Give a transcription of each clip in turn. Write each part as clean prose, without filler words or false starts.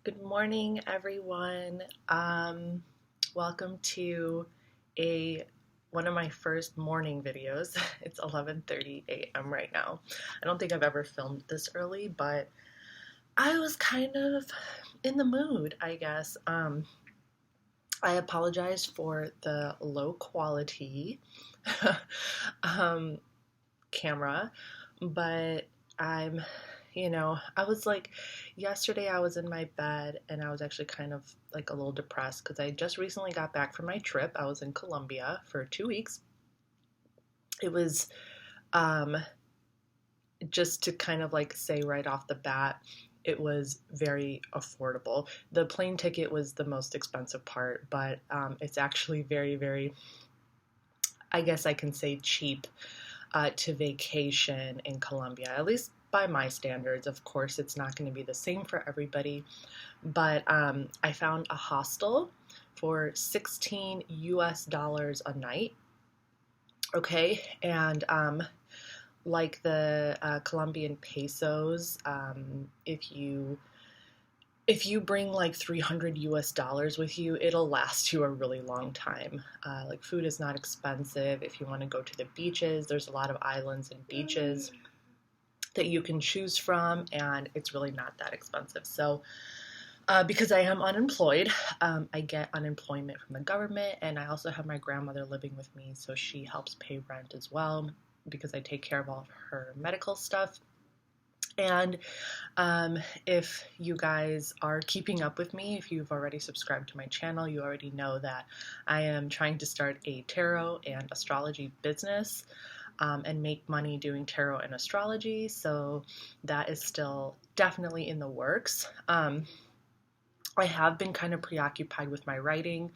Good morning, everyone. Welcome to a one of my first morning videos. It's 11:30 a.m. right now. I don't think I've ever filmed this early, but I was kind of in the mood, I guess. I apologize for the low quality um, camera, but I'm, I was like, yesterday I was in my bed and I was actually kind of like a little depressed because I just recently got back from my trip. I was in Colombia for 2 weeks. It was, um, just to kind of like say right off the bat, it was very affordable. The plane ticket was the most expensive part, but it's actually very, very, I guess I can say cheap to vacation in Colombia, at least by my standards. Of course, it's not going to be the same for everybody, but I found a hostel for 16 US dollars a night. Okay, and like the Colombian pesos, if you bring like 300 US dollars with you, it'll last you a really long time. Like food is not expensive. If you want to go to the beaches, there's a lot of islands and beaches that you can choose from, and it's really not that expensive. So, because I am unemployed, I get unemployment from the government, and I also have my grandmother living with me, so she helps pay rent as well because I take care of all of her medical stuff. And if you guys are keeping up with me, if you've already subscribed to my channel, you already know that I am trying to start a tarot and astrology business and make money doing tarot and astrology. So that is still definitely in the works. I have been kind of preoccupied with my writing.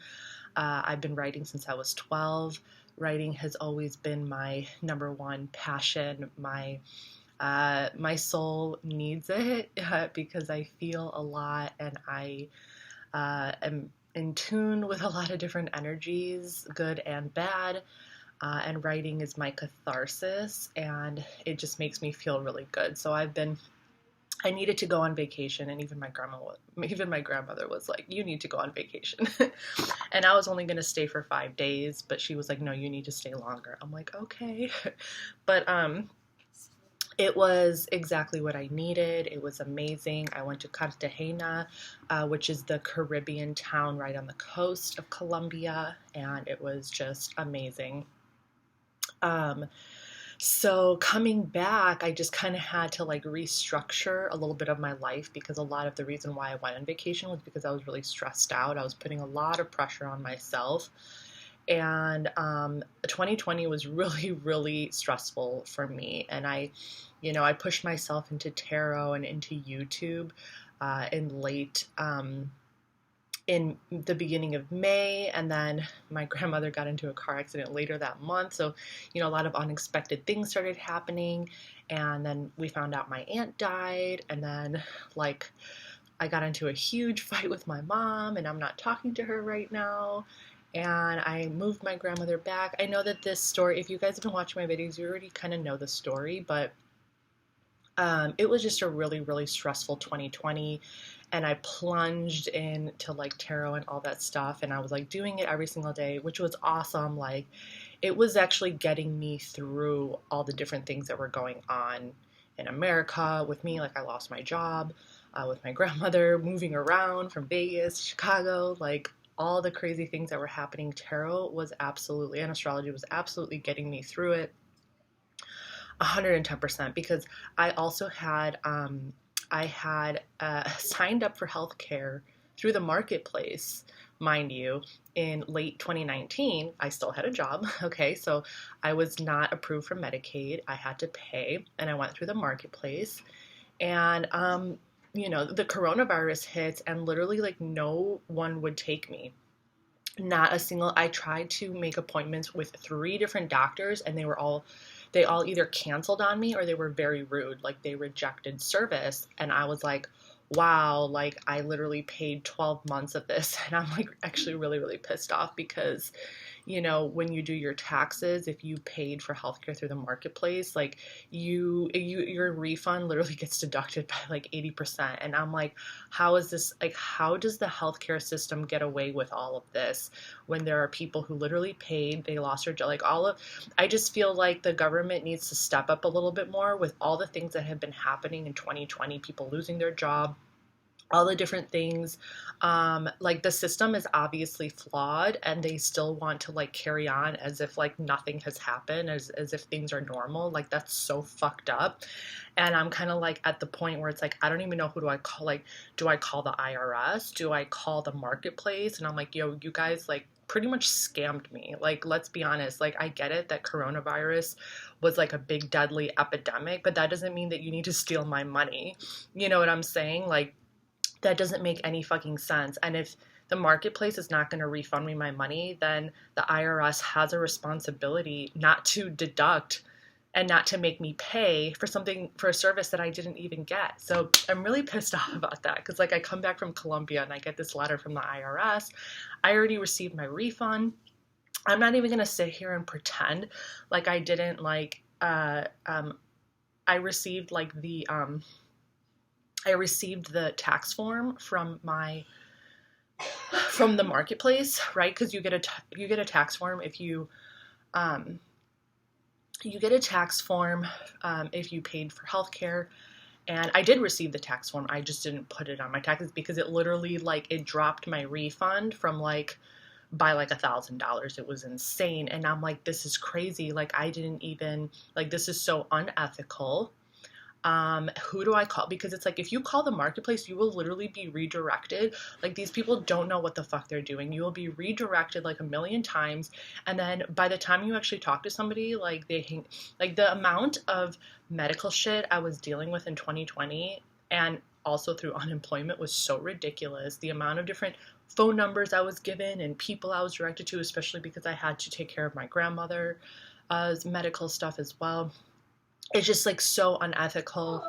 I've been writing since I was 12. Writing has always been my number one passion. My soul needs it because I feel a lot, and I am in tune with a lot of different energies, good and bad. And writing is my catharsis, and it just makes me feel really good. So I needed to go on vacation, and even my grandmother was like, "You need to go on vacation," and I was only going to stay for 5 days, but she was like, "No, you need to stay longer." I'm like, "Okay," but it was exactly what I needed. It was amazing. I went to Cartagena, which is the Caribbean town right on the coast of Colombia, and it was just amazing. Um, so coming back, I just kind of had to like restructure a little bit of my life because a lot of the reason why I went on vacation was because I was really stressed out. I was putting a lot of pressure on myself. And 2020 was really, really stressful for me. And I pushed myself into tarot and into YouTube in the beginning of May, and then my grandmother got into a car accident later that month. So, a lot of unexpected things started happening, and then we found out my aunt died, and then like I got into a huge fight with my mom, and I'm not talking to her right now. And I moved my grandmother back. I know that this story, if you guys have been watching my videos, you already kind of know the story, but it was just a really, really stressful 2020, and I plunged into like tarot and all that stuff, and I was like doing it every single day, which was awesome. Like, it was actually getting me through all the different things that were going on in America with me. Like, I lost my job, with my grandmother moving around from Vegas to Chicago, like all the crazy things that were happening. Tarot was absolutely, and astrology was absolutely getting me through it. 110%, because I also had signed up for healthcare through the marketplace, mind you, in late 2019. I still had a job, okay, so I was not approved for Medicaid. I had to pay, and I went through the marketplace, and the coronavirus hits, and literally like no one would take me. Not a single. I tried to make appointments with 3 different doctors, and they all either canceled on me or they were very rude. Like, they rejected service. And I was like, wow, like I literally paid 12 months of this. And I'm like actually really, really pissed off because, you know, when you do your taxes, if you paid for healthcare through the marketplace, like your refund literally gets deducted by like 80%. And I'm like, how is this, like, how does the healthcare system get away with all of this when there are people who literally paid, they lost their job, like all of, I just feel like the government needs to step up a little bit more with all the things that have been happening in 2020, people losing their job, all the different things. Like the system is obviously flawed and they still want to like carry on as if like nothing has happened, as if things are normal. Like that's so fucked up. And I'm kind of like at the point where it's like, I don't even know who do I call. Like, do I call the IRS? Do I call the marketplace? And I'm like, yo, you guys like pretty much scammed me. Like, let's be honest. Like, I get it that coronavirus was like a big deadly epidemic, but that doesn't mean that you need to steal my money. You know what I'm saying? Like, that doesn't make any fucking sense. And if the marketplace is not going to refund me my money, then the IRS has a responsibility not to deduct and not to make me pay for something, for a service that I didn't even get. So I'm really pissed off about that because like I come back from Colombia and I get this letter from the IRS. I already received my refund. I'm not even going to sit here and pretend like I didn't like, I received like I received the tax form from the marketplace, right? Because you get a tax form if you get a tax form if you paid for healthcare. And I did receive the tax form. I just didn't put it on my taxes because it literally like it dropped my refund from like by like $1,000. It was insane. And I'm like, this is crazy. Like I didn't even like, this is so unethical. Who do I call? Because it's like, if you call the marketplace, you will literally be redirected. Like these people don't know what the fuck they're doing. You will be redirected like a million times. And then by the time you actually talk to somebody, like like the amount of medical shit I was dealing with in 2020 and also through unemployment was so ridiculous. The amount of different phone numbers I was given and people I was directed to, especially because I had to take care of my grandmother's medical stuff as well. It's just like so unethical.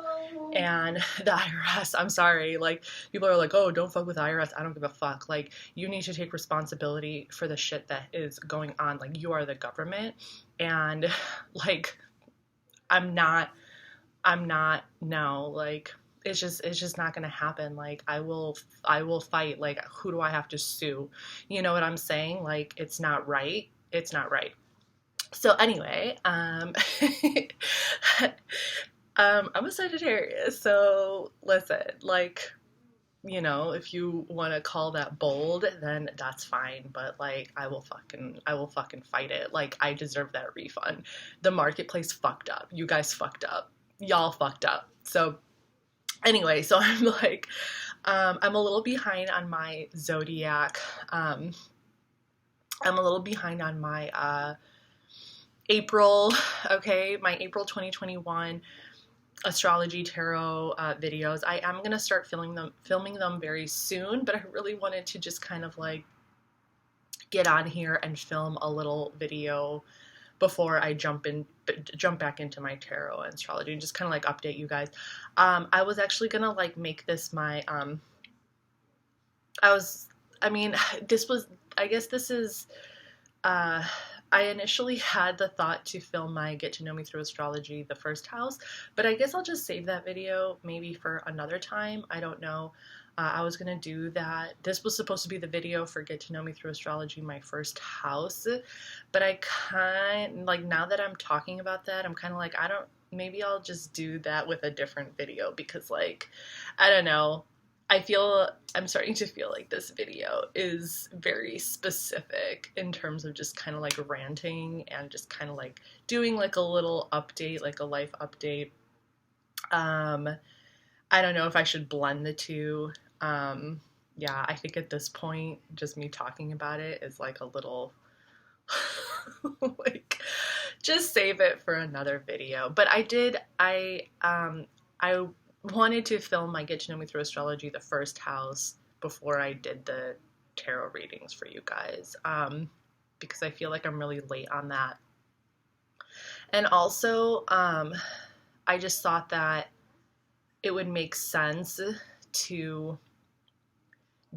And the IRS, I'm sorry, like people are like, oh, don't fuck with the IRS. I don't give a fuck. Like you need to take responsibility for the shit that is going on. Like you are the government. And like I'm not no, like it's just not gonna happen. Like I will fight. Like who do I have to sue? You know what I'm saying? Like it's not right. It's not right. So anyway, I'm a Sagittarius, so listen, like, you know, if you want to call that bold, then that's fine, but like, I will fucking fight it. Like, I deserve that refund. The marketplace fucked up. You guys fucked up. Y'all fucked up. So anyway, so I'm like, I'm a little behind on my zodiac. I'm a little behind on my, April, okay, my April 2021 astrology tarot videos. I am going to start filming them very soon, but I really wanted to just kind of like get on here and film a little video before I jump back into my tarot and astrology and just kind of like update you guys. I was actually going to like make this my, I initially had the thought to film my Get to Know Me Through Astrology, the first house, but I guess I'll just save that video maybe for another time. I don't know. I was going to do that. This was supposed to be the video for Get to Know Me Through Astrology, my first house, but I like, now that I'm talking about that, I'm kind of like, maybe I'll just do that with a different video because like, I don't know. I'm starting to feel like this video is very specific in terms of just kind of like ranting and just kind of like doing like a little update, like a life update. I don't know if I should blend the two. Yeah, I think at this point, just me talking about it is like a little, like, just save it for another video. But I wanted to film my Get to Know Me Through Astrology, the first house, before I did the tarot readings for you guys, because I feel like I'm really late on that. And also, I just thought that it would make sense to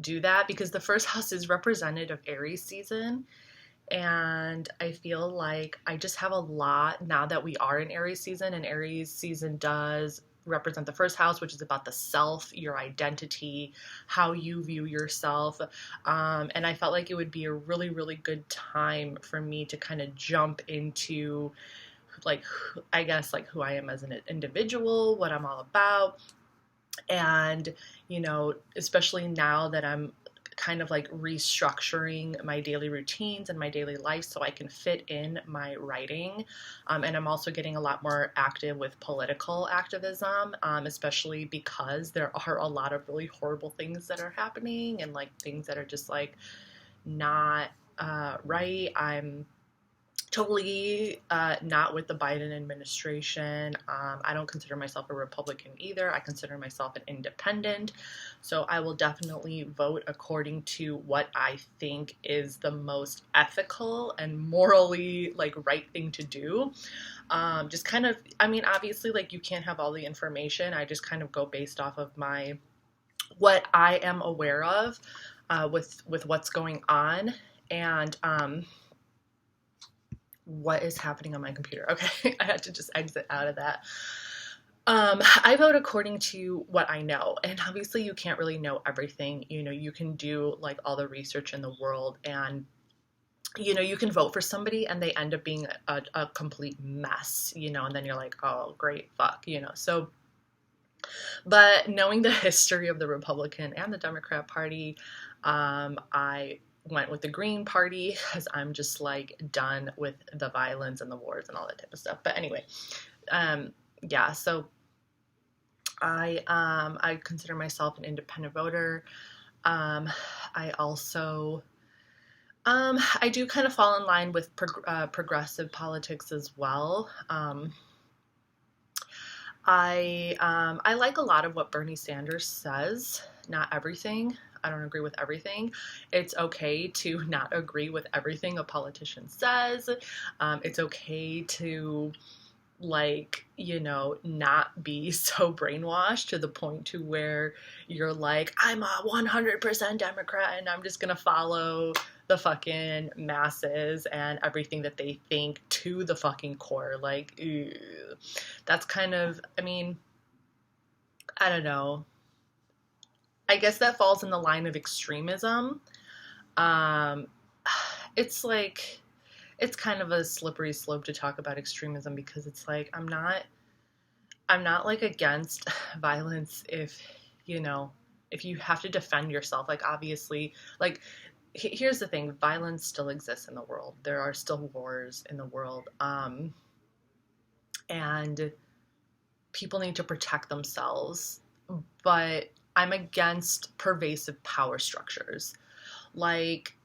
do that because the first house is representative of Aries season, And I feel like I just have a lot now that we are in Aries season, and Aries season does represent the first house, which is about the self, your identity, how you view yourself. And I felt like it would be a really, really good time for me to kind of jump into like, I guess, like who I am as an individual, what I'm all about. And, you know, especially now that I'm kind of like restructuring my daily routines and my daily life so I can fit in my writing. And I'm also getting a lot more active with political activism, especially because there are a lot of really horrible things that are happening and like things that are just like not right. I'm totally not with the Biden administration. I don't consider myself a Republican either. I consider myself an independent. So I will definitely vote according to what I think is the most ethical and morally like right thing to do. Just kind of, I mean, obviously, like you can't have all the information. I just kind of go based off of my what I am aware of with what's going on. And what is happening on my computer? Okay, I had to just exit out of that. I vote according to what I know, and obviously you can't really know everything. You know, you can do like all the research in the world, and you know, you can vote for somebody and they end up being a complete mess, you know, and then you're like, oh, great, fuck, you know. So, but knowing the history of the Republican and the Democrat Party, I went with the Green Party because I'm just like done with the violence and the wars and all that type of stuff. But anyway, yeah, so I consider myself an independent voter. I also I do kind of fall in line with progressive politics as well. I like a lot of what Bernie Sanders says. Not everything. I don't agree with everything. It's okay to not agree with everything a politician says. It's okay to, like, you know, not be so brainwashed to the point to where you're like, I'm a 100% Democrat and I'm just gonna follow the fucking masses and everything that they think to the fucking core. Like, ew. That's kind of, I mean, I don't know. I guess that falls in the line of extremism. Um, it's like, it's kind of a slippery slope to talk about extremism because it's like, I'm not like against violence if, you know, if you have to defend yourself. Like, obviously, like, here's the thing, violence still exists in the world. There are still wars in the world. And people need to protect themselves. But I'm against pervasive power structures. Like,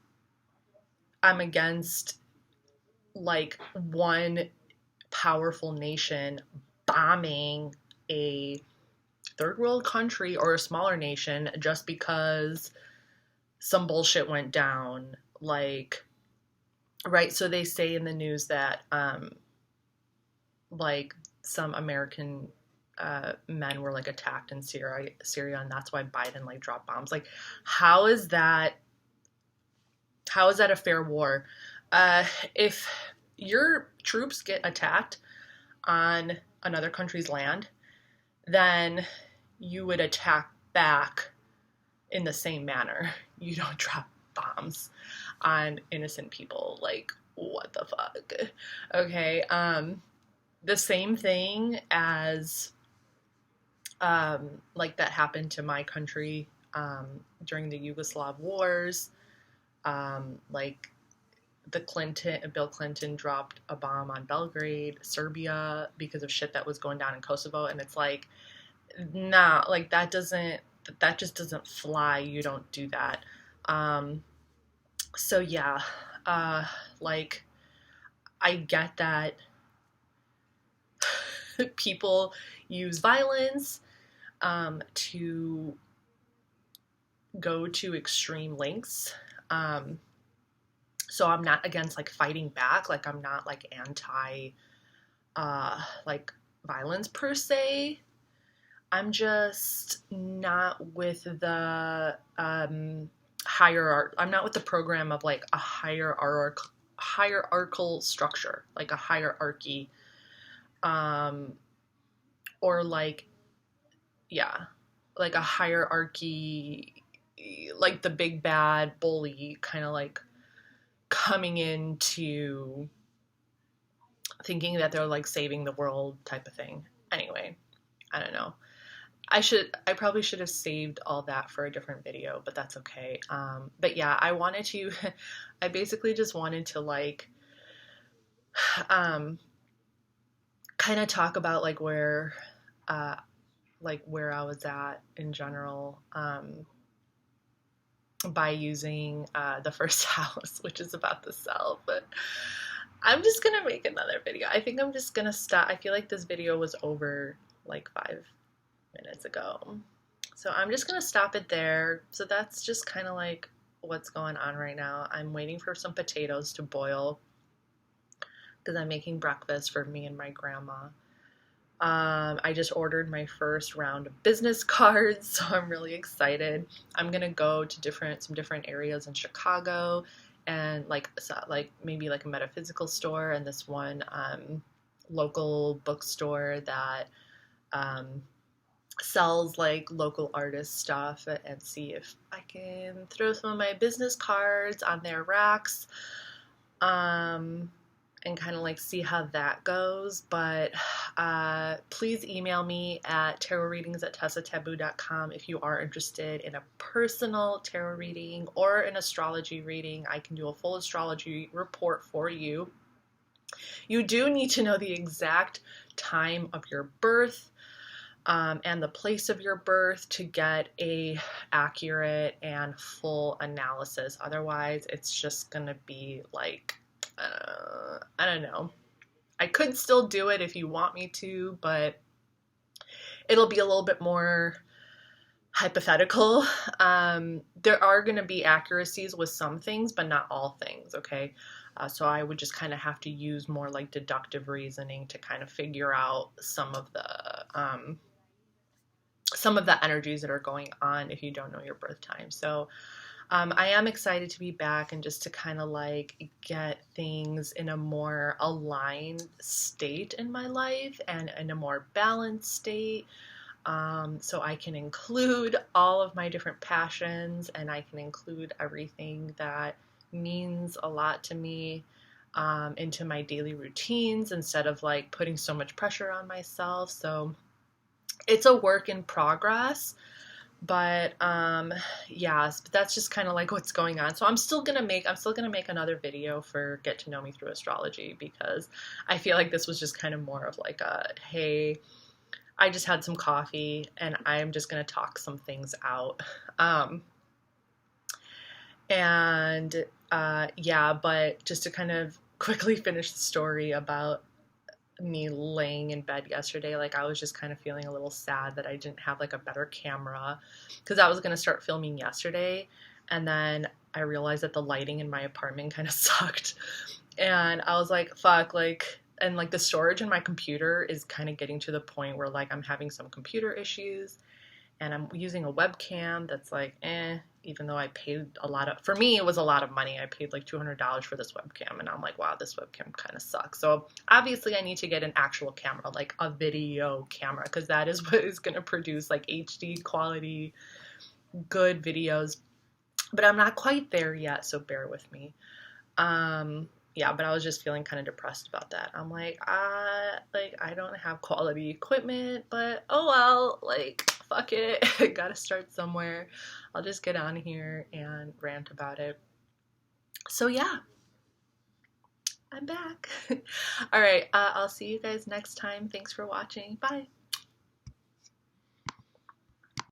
I'm against like one powerful nation bombing a third world country or a smaller nation just because some bullshit went down. Like, right, so they say in the news that like some American men were like attacked in Syria, and that's why Biden like dropped bombs. Like, how is that a fair war? If your troops get attacked on another country's land, then you would attack back in the same manner. You don't drop bombs on innocent people. Like, what the fuck? Okay, the same thing as like that happened to my country during the Yugoslav wars. Like Bill Clinton dropped a bomb on Belgrade, Serbia, because of shit that was going down in Kosovo, and it's like, nah, like that just doesn't fly. You don't do that. So yeah, like I get that people use violence to go to extreme lengths. So I'm not against like fighting back. Like I'm not like anti like violence per se. I'm just not with the I'm not with the program of like a hierarchical structure, like a hierarchy, or like, yeah, like a hierarchy, like the big bad bully kind of like coming into thinking that they're like saving the world type of thing. Anyway, I don't know. I probably should have saved all that for a different video, but that's okay. But yeah, I basically just wanted to like, kind of talk about like where I was at in general, by using, the first house, which is about to sell, but I'm just gonna make another video. I think I'm just gonna stop. I feel like this video was over like 5 minutes ago. So I'm just gonna stop it there. So that's just kind of like what's going on right now. I'm waiting for some potatoes to boil because I'm making breakfast for me and my grandma. I just ordered my first round of business cards, so I'm really excited. I'm gonna go to some different areas in Chicago, and like maybe like a metaphysical store, and this one local bookstore that sells like local artist stuff, and see if I can throw some of my business cards on their racks. And kind of like see how that goes. But please email me at tarotreadings@tesataboo.com if you are interested in a personal tarot reading or an astrology reading. I can do a full astrology report for you. You do need to know the exact time of your birth, and the place of your birth to get a accurate and full analysis. Otherwise, it's just gonna be like, I don't know. I could still do it if you want me to, but it'll be a little bit more hypothetical. There are going to be accuracies with some things, but not all things, okay? So I would just kind of have to use more like deductive reasoning to kind of figure out some of the energies that are going on if you don't know your birth time. So I am excited to be back and just to kind of like get things in a more aligned state in my life and in a more balanced state, so I can include all of my different passions, and I can include everything that means a lot to me into my daily routines instead of like putting so much pressure on myself. So it's a work in progress. But yes, but that's just kind of like what's going on. So I'm still gonna make another video for Get to Know Me Through Astrology, because I feel like this was just kind of more of like a, hey, I just had some coffee and I'm just gonna talk some things out. Yeah, but just to kind of quickly finish the story about me laying in bed yesterday, like I was just kind of feeling a little sad that I didn't have like a better camera, because I was going to start filming yesterday, and then I realized that the lighting in my apartment kind of sucked, and I was like, fuck, like, and like the storage in my computer is kind of getting to the point where like I'm having some computer issues, and I'm using a webcam that's like, even though I paid for me, it was a lot of money. I paid like $200 for this webcam, and I'm like, wow, this webcam kind of sucks. So obviously I need to get an actual camera, like a video camera, because that is what is going to produce like HD quality, good videos. But I'm not quite there yet, so bear with me. Yeah, but I was just feeling kind of depressed about that. I'm like, I don't have quality equipment, but oh well, like, fuck it. Gotta start somewhere. I'll just get on here and rant about it. So yeah, I'm back. All right, I'll see you guys next time. Thanks for watching. Bye.